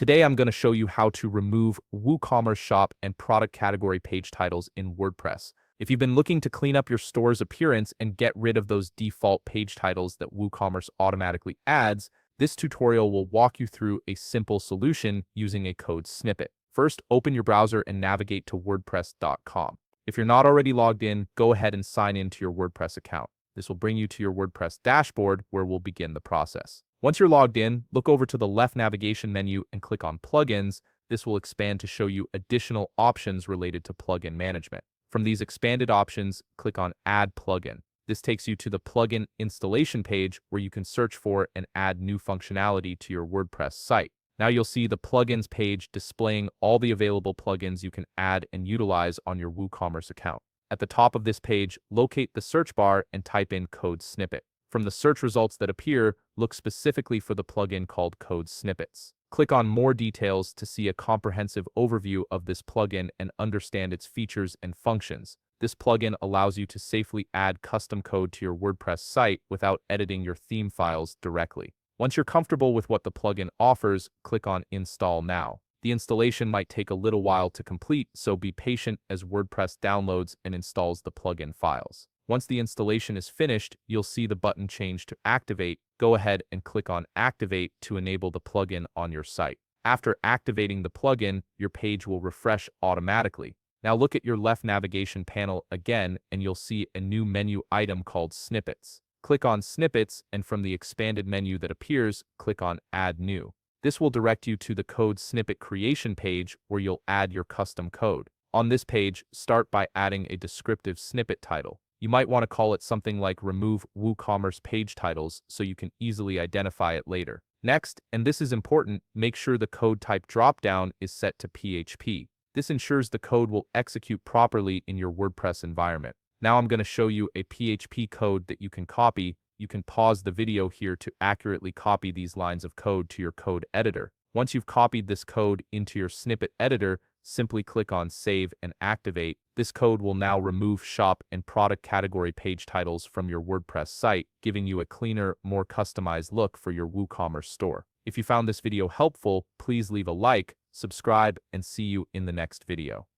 Today I'm going to show you how to remove WooCommerce shop and product category page titles in WordPress. If you've been looking to clean up your store's appearance and get rid of those default page titles that WooCommerce automatically adds, this tutorial will walk you through a simple solution using a code snippet. First, open your browser and navigate to WordPress.com. If you're not already logged in, go ahead and sign in to your WordPress account. This will bring you to your WordPress dashboard where we'll begin the process. Once you're logged in, look over to the left navigation menu and click on Plugins. This will expand to show you additional options related to plugin management. From these expanded options, click on Add Plugin. This takes you to the plugin installation page where you can search for and add new functionality to your WordPress site. Now you'll see the plugins page displaying all the available plugins you can add and utilize on your WooCommerce account. At the top of this page, locate the search bar and type in code snippet. From the search results that appear, look specifically for the plugin called Code Snippets. Click on More Details to see a comprehensive overview of this plugin and understand its features and functions. This plugin allows you to safely add custom code to your WordPress site without editing your theme files directly. Once you're comfortable with what the plugin offers, click on Install Now. The installation might take a little while to complete, so be patient as WordPress downloads and installs the plugin files. Once the installation is finished, you'll see the button change to Activate. Go ahead and click on Activate to enable the plugin on your site. After activating the plugin, your page will refresh automatically. Now look at your left navigation panel again, and you'll see a new menu item called Snippets. Click on Snippets, and from the expanded menu that appears, click on Add New. This will direct you to the code snippet creation page where you'll add your custom code. On this page, start by adding a descriptive snippet title. You might want to call it something like Remove WooCommerce Page Titles so you can easily identify it later. Next, and this is important, make sure the code type dropdown is set to PHP. This ensures the code will execute properly in your WordPress environment. Now I'm going to show you a PHP code that you can copy. You can pause the video here to accurately copy these lines of code to your code editor. Once you've copied this code into your snippet editor, simply click on Save and Activate. This code will now remove shop and product category page titles from your WordPress site, giving you a cleaner, more customized look for your WooCommerce store. If you found this video helpful, please leave a like, subscribe, and see you in the next video.